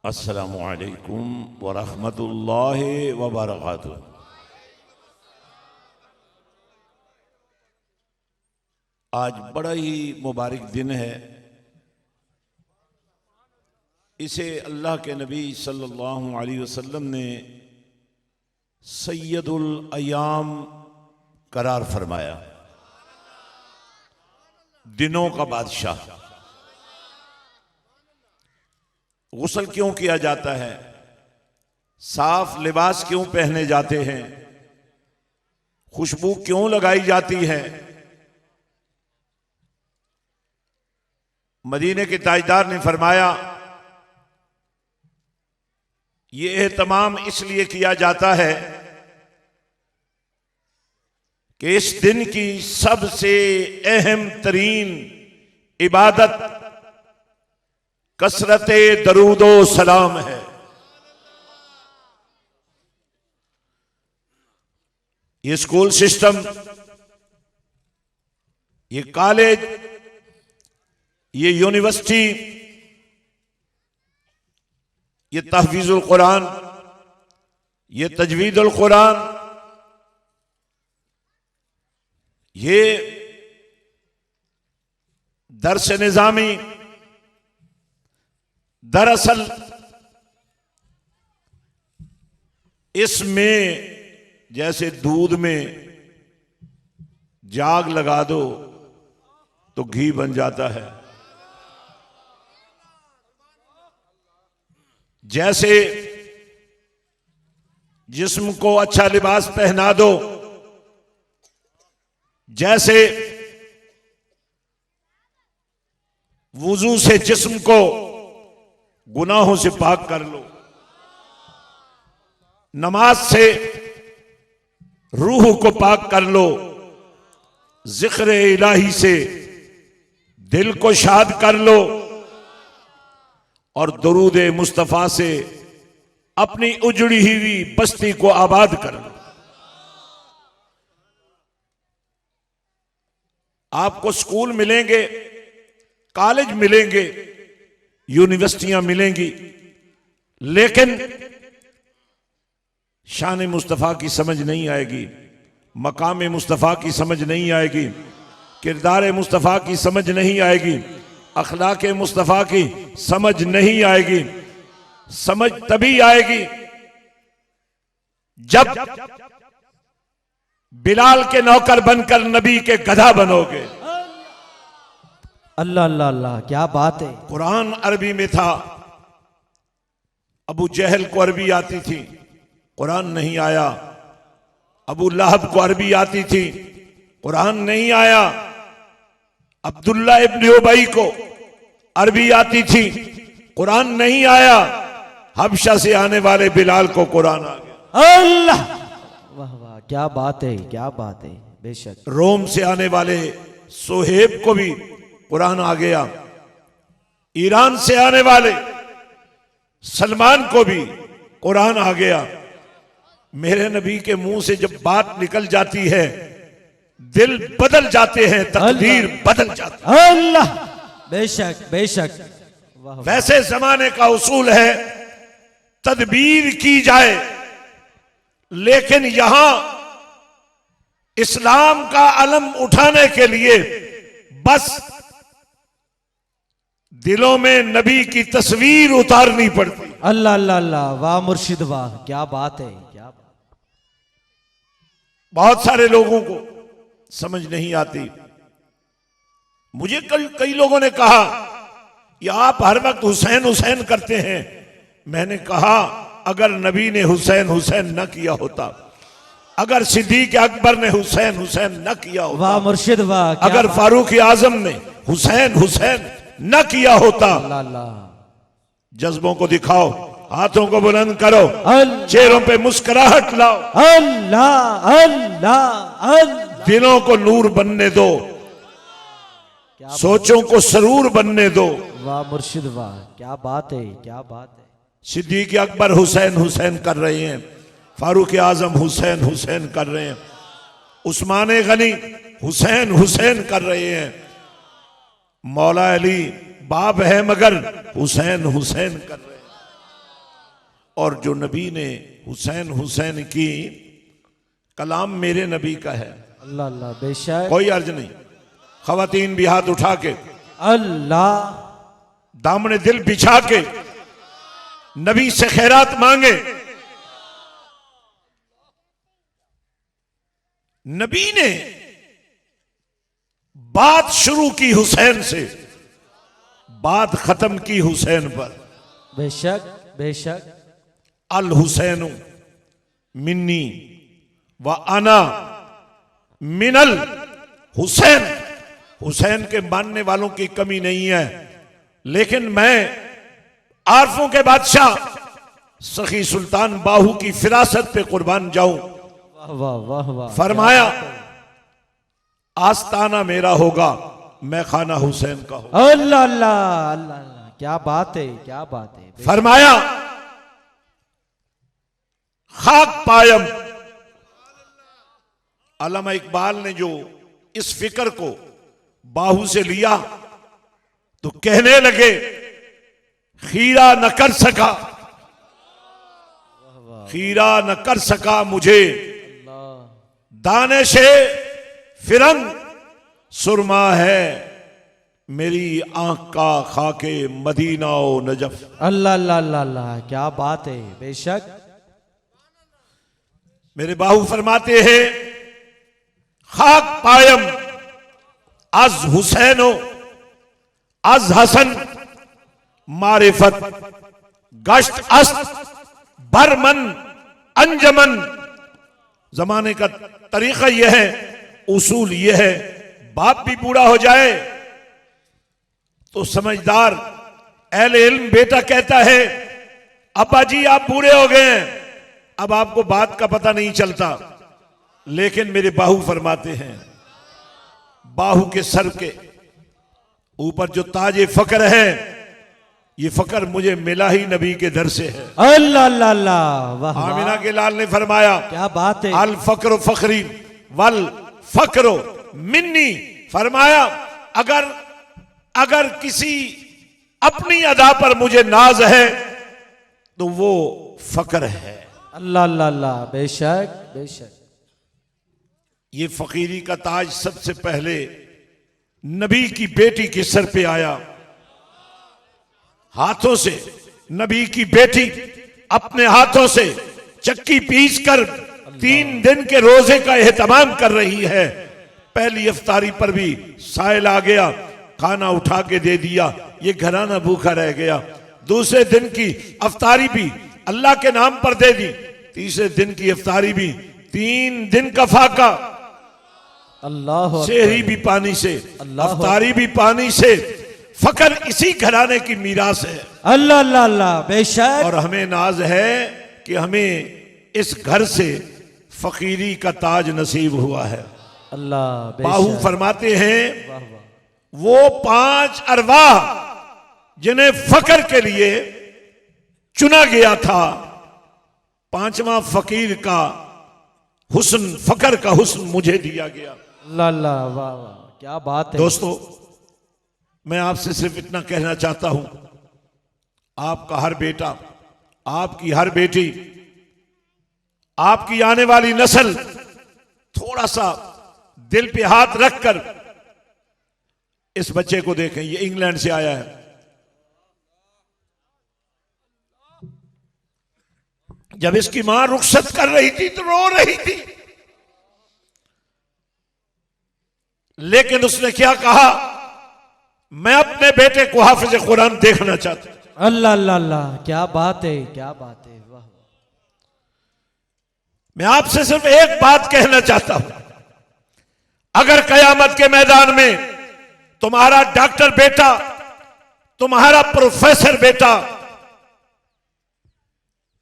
अस्सलामु अलैकुम वरहमतुल्लाहि वबरकातुहू। आज बड़ा ही मुबारक दिन है। इसे अल्लाह के नबी सल्लल्लाहु अलैहि वसल्लम ने सैयदुल अय्याम करार फरमाया, दिनों का बादशाह। गुस्ल क्यों किया जाता है? साफ लिबास क्यों पहने जाते हैं? खुशबू क्यों लगाई जाती है? मदीने के ताजदार ने फरमाया, ये एहतमाम इसलिए किया जाता है कि इस दिन की सबसे अहम तरीन इबादत कसरते दरूदो सलाम है। ये स्कूल सिस्टम, ये कॉलेज, ये यूनिवर्सिटी, ये तहफीजुल कुरान, ये तजवीदुल कुरान, ये दर्स निजामी, दरअसल इसमें जैसे दूध में जाग लगा दो तो घी बन जाता है, जैसे जिस्म को अच्छा लिबास पहना दो, जैसे वुजू से जिस्म को गुनाहों से पाक कर लो, नमाज से रूह को पाक कर लो, जिक्र इलाही से दिल को शाद कर लो और दरूद मुस्तफा से अपनी उजड़ी हुई बस्ती को आबाद कर लो। आपको स्कूल मिलेंगे, कॉलेज मिलेंगे, यूनिवर्सिटियां मिलेंगी, लेकिन शान मुस्तफ़ा की समझ नहीं आएगी, मकाम मुस्तफ़ा की समझ नहीं आएगी, किरदार मुस्तफ़ा की समझ नहीं आएगी, अखलाक मुस्तफ़ा की समझ नहीं आएगी। समझ तभी आएगी जब बिलाल के नौकर बनकर नबी के गधा बनोगे। अल्लाह अल्लाह अल्लाह, क्या बात है। कुरान अरबी में था, अबू जहल को अरबी आती थी, कुरान नहीं आया। अबू लहब को अरबी आती थी, कुरान नहीं आया। अब्दुल्ला इब्न उबई को अरबी आती थी, कुरान नहीं आया। हबशा से आने वाले बिलाल को कुरान आ गया। अल्लाह, वाह वाह, क्या बात है, क्या बात है। बेशक रोम से आने वाले सोहेब को भी कुरान आ गया। ईरान से आने वाले सलमान को भी कुरान आ गया। मेरे नबी के मुंह से जब बात निकल जाती है, दिल बदल जाते हैं, तकदीर बदल जाती है। अल्लाह, बेशक बेशक। वाह वाह। वैसे जमाने का उसूल है तदबीर की जाए, लेकिन यहां इस्लाम का अलम उठाने के लिए बस दिलों में नबी की तस्वीर उतारनी पड़ती। अल्लाह अल्लाह अल्लाह, वाह मुर्शिद वाह, क्या बात है, क्या बात। बहुत सारे लोगों को समझ नहीं आती। मुझे कई लोगों ने कहा कि आप हर वक्त हुसैन हुसैन करते हैं। मैंने कहा, अगर नबी ने हुसैन हुसैन न किया होता, अगर सिद्दीक अकबर ने हुसैन हुसैन न किया होता, वाह मुर्शिद वाह, अगर फारूक आजम ने हुसैन हुसैन न किया होता। अल्लाह अल्लाह। जज्बों को दिखाओ, हाथों को बुलंद करो, अल्लाह चेहरों पे मुस्कुराहट लाओ, अल्लाह अल्लाह अल्लाह। दिलों को नूर बनने दो, सोचों को सरूर बनने दो। वाह मुर्शिद वाह, क्या बात है, क्या बात है। सिद्दीक अकबर हुसैन हुसैन कर रहे हैं, फारूक आजम हुसैन हुसैन कर रहे हैं, उस्मान गनी हुसैन हुसैन कर रहे हैं, मौला अली बाप है मगर हुसैन हुसैन कर रहे हैं। और जो नबी ने हुसैन हुसैन की, कलाम मेरे नबी का है। अल्लाह अल्लाह बेशक। कोई अर्ज नहीं। खवातीन भी हाथ उठा के, अल्लाह, दामने दिल बिछा के नबी से खैरात मांगे। नबी ने बात शुरू की हुसैन से, बात खत्म की हुसैन पर। बेशक बेशक। अल हुसैन मिन्नी व अना मिनल हुसैन। हुसैन के मानने वालों की कमी नहीं है, लेकिन मैं आरफों के बादशाह सखी सुल्तान बाहू की फिरासत पे कुर्बान जाऊं। वाह वाह वाह वाह। फरमाया आस्ताना मेरा होगा, मैं खाना हुसैन का हूं। अल्लाह अल्लाह अल्लाह अल्लाह, क्या बात है, क्या बात है। फरमाया खाक पायम। अल्लामा इकबाल ने जो इस फिक्र को बाहू से लिया तो कहने लगे खीरा न कर सका, खीरा न कर सका मुझे दाने से फिरंग सुरमा है मेरी आंख का खाके मदीना ओ नजफ। अल्लाह अल्लाह अल्लाह अल्लाह, क्या बात है। बेशक। मेरे बाहू फरमाते हैं खाक पायम अज हुसैनो अज हसन मारिफत गश्त अस्त बरमन अंजमन। जमाने का तरीका यह है, उसूल यह है, बाप भी बूढ़ा हो जाए तो समझदार अहले इल्म बेटा कहता है अब्बा जी आप बूढ़े हो गए हैं, अब आपको बात का पता नहीं चलता। लेकिन मेरे बाहू फरमाते हैं बाहू के सर के ऊपर जो ताजे फकर है, ये फकर मुझे मिला ही नबी के दर से है। अल्लाह अल्लाह अल्लाह, वाह वाह। आमिना के लाल ने फरमाया क्या बात है। अल फकरो फखरी वल फकरो मिन्नी। फरमाया अगर अगर किसी अपनी अदा पर मुझे नाज है तो वो फकर है। अल्लाह अल्लाह अल्लाह, बेशक बेशक। ये फकीरी का ताज सबसे पहले नबी की बेटी के सर पे आया। हाथों से नबी की बेटी अपने हाथों से चक्की पीस कर 3 दिन के रोजे का एहतमाम कर रही है। पहली इफ्तारी पर भी साइल आ गया, खाना उठा के दे दिया, ये घराना भूखा रह गया। दूसरे दिन की इफ्तारी भी अल्लाह के नाम पर दे दी, तीसरे दिन की इफ्तारी भी 3 दिन का फाका, अल्लाह शहरी भी पानी से, अल्लाह इफ्तारी भी पानी से। फकर इसी घराने की मीरास है। अल्लाह अल्लाह अल्लाह, बेशक। और हमें नाज है कि हमें इस घर से फकीरी का ताज नसीब हुआ है। अल्लाह बाहू बेशक। फरमाते हैं वाह वाह। वो 5 अरवाह जिन्हें फकर के लिए चुना गया था, 5वां फकीर का हुस्न, फकर का हुस्न मुझे दिया गया। अल्लाह अल्लाह, वाह वाह, क्या बात है। दोस्तों मैं आपसे सिर्फ इतना कहना चाहता हूं, आपका हर बेटा, आपकी हर बेटी, आपकी आने वाली नस्ल थोड़ा सा दिल पे हाथ रखकर इस बच्चे को देखें। ये इंग्लैंड से आया है। जब इसकी मां रुखसत कर रही थी तो रो रही थी, लेकिन उसने क्या कहा, मैं अपने बेटे को हाफिज कुरान देखना चाहता हूं। अल्लाह अल्लाह अल्लाह, क्या बात है, क्या बात है। वाह। मैं आपसे सिर्फ एक बात कहना चाहता हूं, अगर कयामत के मैदान में तुम्हारा डॉक्टर बेटा, तुम्हारा प्रोफेसर बेटा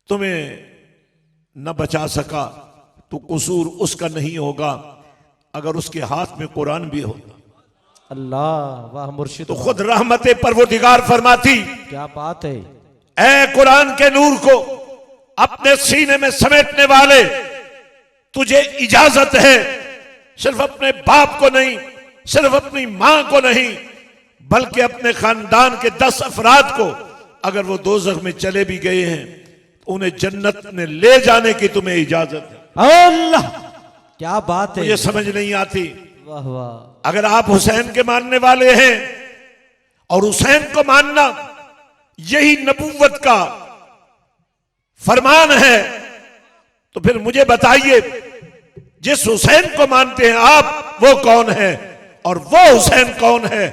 तुम्हें न बचा सका तो कसूर उसका नहीं होगा, अगर उसके हाथ में कुरान भी होगा। अल्लाह, वाह मुर्शिद। तो खुद रहमते परवरदिगार फरमाती, क्या बात है। ऐ कुरान के नूर को अपने सीने में समेटने वाले, तुझे इजाजत है सिर्फ अपने बाप को नहीं, सिर्फ अपनी मां को नहीं, बल्कि अपने खानदान के 10 अफराद को, अगर वो दोज़ख में चले भी गए हैं उन्हें जन्नत में ले जाने की तुम्हें इजाजत है। अल्लाह क्या बात है। मुझे समझ नहीं आती। वाह वाह। अगर आप हुसैन के मानने वाले हैं और हुसैन को मानना यही नबूवत का फरमान है, तो फिर मुझे बताइए जिस हुसैन को मानते हैं आप, वो कौन है? और वो हुसैन कौन है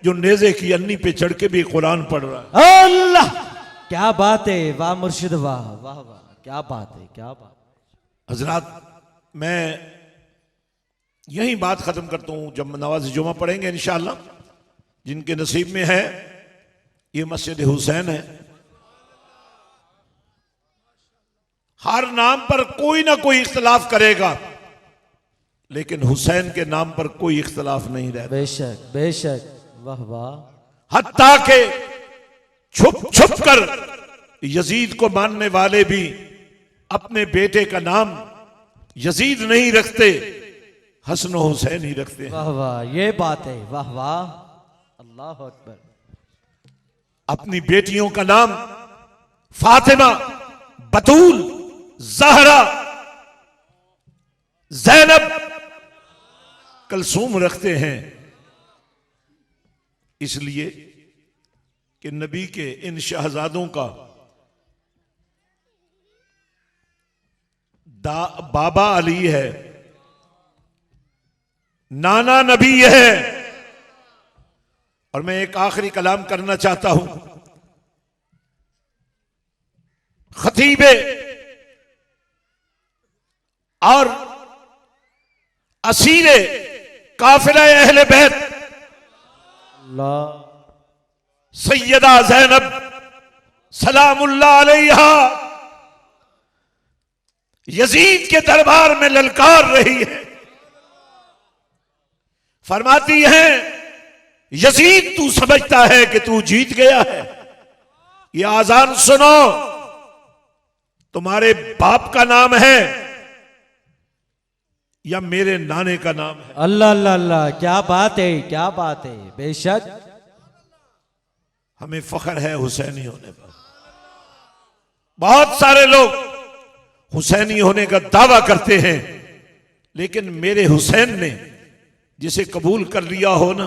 जो नेज़े की अन्नी पे चढ़ के भी कुरान पढ़ रहा है? अल्लाह क्या बात है। वाह मुर्शिद वाह वाह वाह, क्या बात है, क्या बात। हजरात, मैं यही बात खत्म करता हूं। जब नवाज़ जुमा पढ़ेंगे इंशाअल्लाह, जिनके नसीब में है, ये मस्जिद हुसैन है। हर नाम पर कोई ना कोई इख्तलाफ करेगा, लेकिन हुसैन के नाम पर कोई इख्तलाफ नहीं रहता। बेशक बेशक। वाह वाह। हत्ता के छुप छुप कर यजीद को मानने वाले भी अपने बेटे का नाम यजीद नहीं रखते, हसन हुसैन ही रखते हैं। वाह वाह, ये बात है। वाह वाह, अल्लाह अकबर। अपनी बेटियों का नाम फातिमा, बतूल, ज़हरा, ज़ैनब, कलसूम रखते हैं, इसलिए कि नबी के इन शहजादों का बाबा अली है, नाना नबी है। और मैं एक आखिरी कलाम करना चाहता हूं। खतीबे और असीरे काफिला अहले बैत अल्लाह सैयदा ज़ैनब सलामुल्लाह अलैहा यजीद के दरबार में ललकार रही है। फरमाती है, यजीद तू समझता है कि तू जीत गया है? ये आजान सुनो, तुम्हारे बाप का नाम है या मेरे नाने का नाम है? अल्लाह अल्लाह अल्लाह, क्या बात है, क्या बात है। बेशक हमें फख्र है हुसैनी होने पर। बहुत सारे लोग हुसैनी होने का दावा करते हैं, लेकिन मेरे हुसैन ने जिसे कबूल कर लिया हो ना,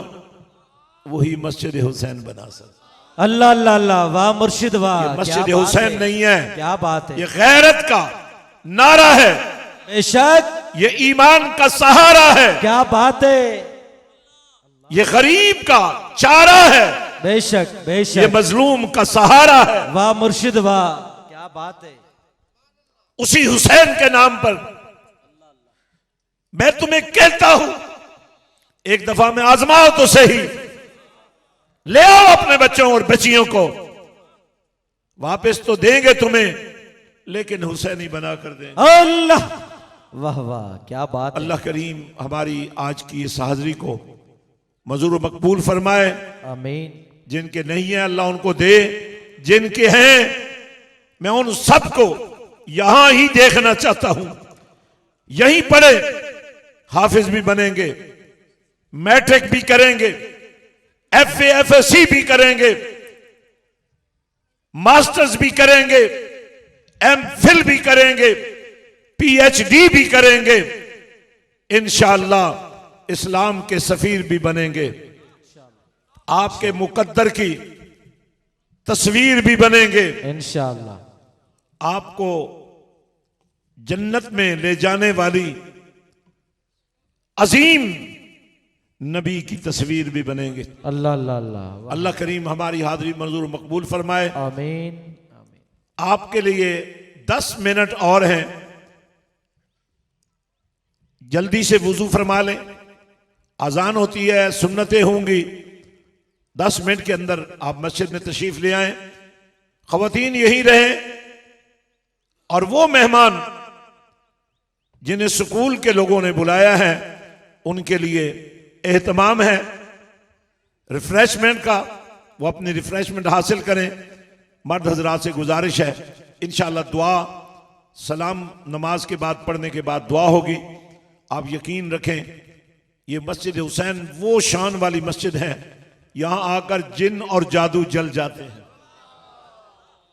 वही मस्जिद हुसैन बना सकता। अल्लाह अल्लाह अल्लाह, वाह मुर्शिद वाह। मस्जिद हुसैन नहीं है, क्या बात है। ये गैरत का नारा है, बेशक ये ईमान का सहारा है, क्या बात है। ये गरीब का चारा है, बेशक ये बेशक। मजलूम का सहारा है। वाह मुर्शिद वाह, क्या बात है। उसी हुसैन के नाम पर मैं तुम्हें कहता हूं, एक दफा में आजमाओ तो सही, ले आओ अपने बच्चों और बच्चियों को, वापस तो देंगे तुम्हें, लेकिन हुसैनी बना कर देंगे। अल्लाह वाह वाह, क्या बात है। अल्लाह करीम हमारी आज की इस हाजिरी को मंजूर मकबूल फरमाए। आमीन। जिनके नहीं है अल्लाह उनको दे, जिनके हैं मैं उन सबको यहां ही देखना चाहता हूं। यहीं पढ़े हाफिज भी बनेंगे, मैट्रिक भी करेंगे, FA FSC भी करेंगे, मास्टर्स भी करेंगे, MPhil भी करेंगे, PhD भी करेंगे, इंशाअल्लाह इस्लाम के सफीर भी बनेंगे, आपके मुकद्दर की तस्वीर भी बनेंगे, इंशाअल्लाह आपको जन्नत में ले जाने वाली अजीम नबी की तस्वीर भी बनेंगे। अल्लाह अल्लाह अल्लाह। अल्लाह करीम हमारी हाजिरी मंजूर मकबूल फरमाए। आमीन आमीन। आपके लिए 10 मिनट और हैं, जल्दी से वुजू फरमा लें, अजान होती है, सुन्नतें होंगी, 10 मिनट के अंदर आप मस्जिद में तशरीफ ले आए। खवातीन यही रहे और वो मेहमान जिन्हें स्कूल के लोगों ने बुलाया है उनके लिए एहतमाम है रिफ्रेशमेंट का, वो अपनी रिफ्रेशमेंट हासिल करें। मर्द हजरात से गुजारिश है, इंशाअल्लाह दुआ सलाम नमाज के बाद पढ़ने के बाद दुआ होगी। आप यकीन रखें, ये मस्जिद हुसैन वो शान वाली मस्जिद है, यहां आकर जिन और जादू जल जाते हैं।